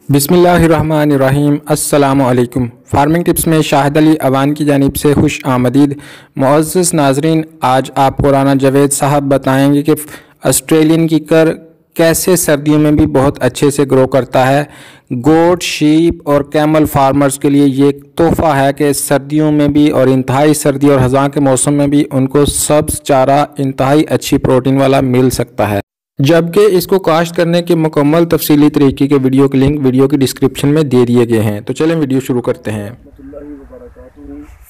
बिस्मिल्लाहिर्रहमानिर्रहीम। अस्सलामुअलैकुम। Farming tips में शाहिद अली अवान की जानिब से खुश आमदीद। मुअज़्ज़ज़ नाज़रीन, आज आपको राना जावेद साहब बताएंगे कि ऑस्ट्रेलियन कीकर कैसे सर्दियों में भी बहुत अच्छे से ग्रो करता है। गोट, शीप और कैमल फार्मर्स के लिए ये तोहफ़ा है कि सर्दियों में भी और इंतहाई सर्दी और ख़ज़ां के मौसम में भी उनको सब्ज़ चारा इंतहाई अच्छी प्रोटीन वाला मिल सकता है, जबकि इसको काश्त करने के मुकम्मल तफसीली तरीके के वीडियो के लिंक वीडियो की डिस्क्रिप्शन में दे दिए गए हैं। तो चलें वीडियो शुरू करते हैं।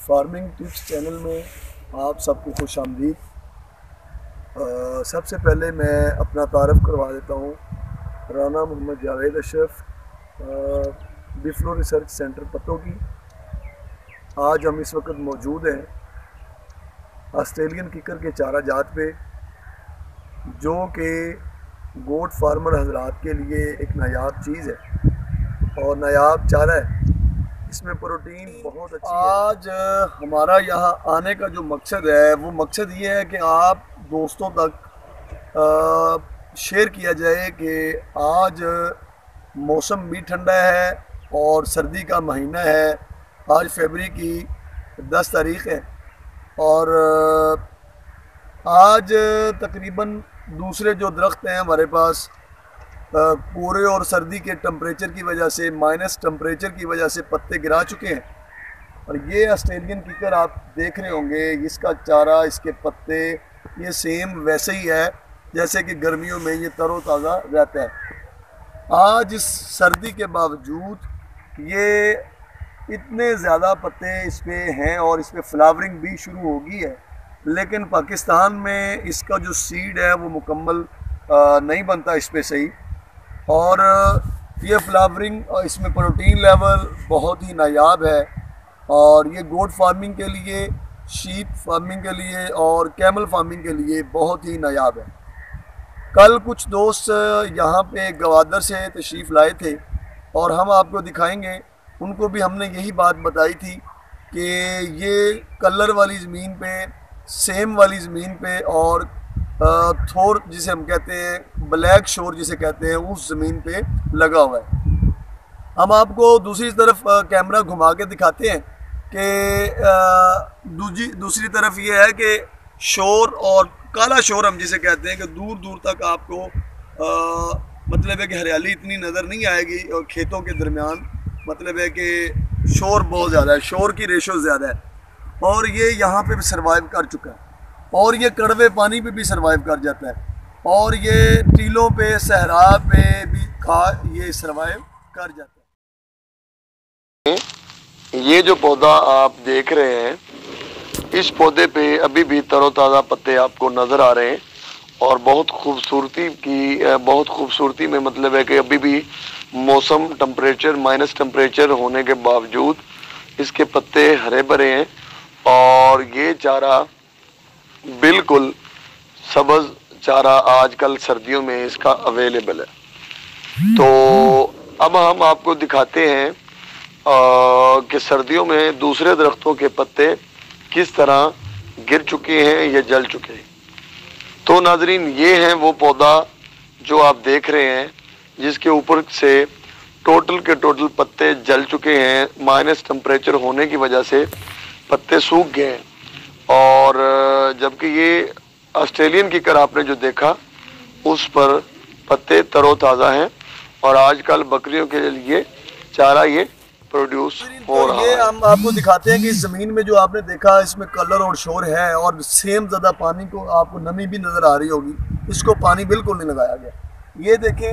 फार्मिंग टिप्स चैनल में आप सबको खुश आमदीद। सबसे पहले मैं अपना तारफ़ करवा देता हूँ। राना मोहम्मद जावेद अशरफ, बिफलो रिसर्च सेंटर पत्तों की। आज हम इस वक्त मौजूद हैं ऑस्ट्रेलियन कीकर के चारा जात पे, जो कि गोट फार्मर हजरात के लिए एक नायाब चीज़ है और नायाब चारा है। इसमें प्रोटीन बहुत अच्छी है। आज हमारा यहाँ आने का जो मकसद है वो मकसद ये है कि आप दोस्तों तक शेयर किया जाए कि आज मौसम भी ठंडा है और सर्दी का महीना है। आज फरवरी की 10 तारीख़ है और आज तकरीबन दूसरे जो दरख्त हैं हमारे पास कोहरे और सर्दी के टेम्परेचर की वजह से, माइनस टेम्परेचर की वजह से पत्ते गिरा चुके हैं। और ये ऑस्ट्रेलियन कीकर आप देख रहे होंगे, इसका चारा, इसके पत्ते ये सेम वैसे ही है जैसे कि गर्मियों में ये तरोताज़ा रहता है। आज इस सर्दी के बावजूद ये इतने ज़्यादा पत्ते इस पर हैं और इस पर फ्लावरिंग भी शुरू हो गई है, लेकिन पाकिस्तान में इसका जो सीड है वो मुकम्मल नहीं बनता इस पर सही। और ये फ्लावरिंग और इसमें प्रोटीन लेवल बहुत ही नायाब है और ये गोट फार्मिंग के लिए, शीप फार्मिंग के लिए और कैमल फार्मिंग के लिए बहुत ही नायाब है। कल कुछ दोस्त यहाँ पे गवादर से तशरीफ़ लाए थे और हम आपको दिखाएंगे। उनको भी हमने यही बात बताई थी कि ये कलर वाली ज़मीन पे, सेम वाली ज़मीन पे और थोर जिसे हम कहते हैं, ब्लैक शोर जिसे कहते हैं, उस ज़मीन पे लगा हुआ है। हम आपको दूसरी तरफ कैमरा घुमा के दिखाते हैं कि दूसरी तरफ ये है कि शोर और काला शोर हम जिसे कहते हैं कि दूर दूर तक आपको मतलब है कि हरियाली इतनी नज़र नहीं आएगी और खेतों के दरमियान मतलब है कि शोर बहुत ज़्यादा है, शोर की रेशो ज़्यादा है। और ये यहाँ पे भी सर्वाइव कर चुका है और ये कड़वे पानी पे भी सर्वाइव कर जाता है और ये टीलों पे, सहरा पे भी ये सर्वाइव कर जाता है। ये जो पौधा आप देख रहे हैं, इस पौधे पे अभी भी तरोताज़ा पत्ते आपको नज़र आ रहे हैं और बहुत खूबसूरती में मतलब है कि अभी भी मौसम टेम्परेचर, माइनस टेम्परेचर होने के बावजूद इसके पत्ते हरे भरे हैं और ये चारा बिल्कुल सब्ज़ चारा आजकल सर्दियों में इसका अवेलेबल है। तो अब हम आपको दिखाते हैं कि सर्दियों में दूसरे दरख्तों के पत्ते किस तरह गिर चुके हैं या जल चुके हैं। तो नाजरीन, ये है वो पौधा जो आप देख रहे हैं जिसके ऊपर से टोटल के टोटल पत्ते जल चुके हैं। माइनस टेम्परेचर होने की वजह से पत्ते सूख गए हैं और जबकि ये ऑस्ट्रेलियन कीकर आपने जो देखा उस पर पत्ते तरोताज़ा हैं और आजकल बकरियों के लिए चारा ये प्रोड्यूस हो रहा है। ये हम आपको दिखाते हैं कि इस ज़मीन में जो आपने देखा इसमें कलर और शोर है और सेम ज़्यादा पानी को आपको नमी भी नज़र आ रही होगी, इसको पानी बिल्कुल नहीं लगाया गया। ये देखें,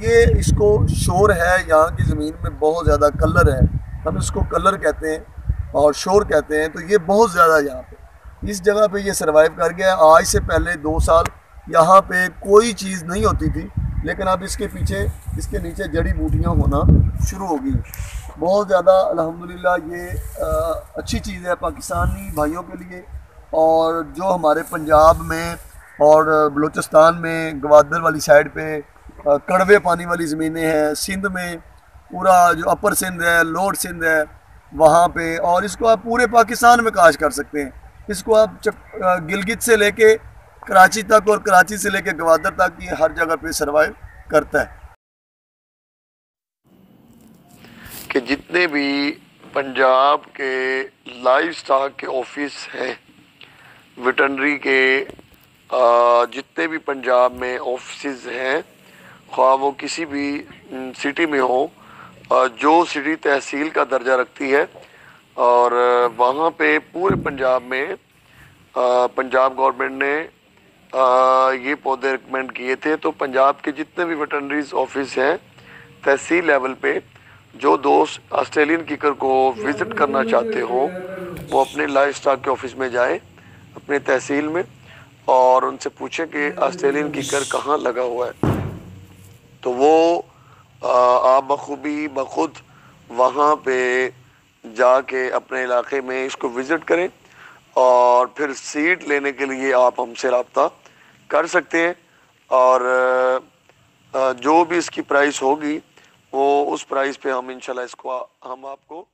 ये इसको शोर है, यहाँ की ज़मीन में बहुत ज़्यादा कलर है, हम इसको कलर कहते हैं और शोर कहते हैं। तो ये बहुत ज़्यादा यहाँ पे इस जगह पे ये सर्वाइव कर गया। आज से पहले 2 साल यहाँ पे कोई चीज़ नहीं होती थी, लेकिन अब इसके पीछे, इसके नीचे जड़ी बूटियाँ होना शुरू हो गई। बहुत ज़्यादा अल्हम्दुलिल्लाह ये अच्छी चीज़ है पाकिस्तानी भाइयों के लिए। और जो हमारे पंजाब में और बलूचिस्तान में गवादर वाली साइड पे कड़वे पानी वाली ज़मीनें हैं, सिंध में पूरा जो अपर सिंध है, लोअर सिंध है, वहाँ पे, और इसको आप पूरे पाकिस्तान में काश कर सकते हैं। इसको आप गिलगित से लेके कराची तक और कराची से लेके गवादर तक ये हर जगह पे सर्वाइव करता है। कि जितने भी पंजाब के लाइव स्टॉक के ऑफिस हैं, वेटरनरी के जितने भी पंजाब में ऑफिस हैं, ख्वाह वो किसी भी सिटी में हो, जो सिटी तहसील का दर्जा रखती है, और वहाँ पे पूरे पंजाब में पंजाब गवर्नमेंट ने ये पौधे रिकमेंड किए थे। तो पंजाब के जितने भी वेटरनरीज ऑफिस हैं तहसील लेवल पे, जो दोस्त ऑस्ट्रेलियन कीकर को विज़िट करना चाहते हो वो अपने लाइव स्टॉक के ऑफिस में जाएं अपने तहसील में, और उनसे पूछें कि ऑस्ट्रेलियन कीकर कहाँ लगा हुआ है। तो वो आप बखुद वहाँ पे जाके अपने इलाके में इसको विज़िट करें, और फिर सीड लेने के लिए आप हमसे रब्ता कर सकते हैं। और जो भी इसकी प्राइस होगी वो उस प्राइस पे हम इंशाल्लाह इसको हम आपको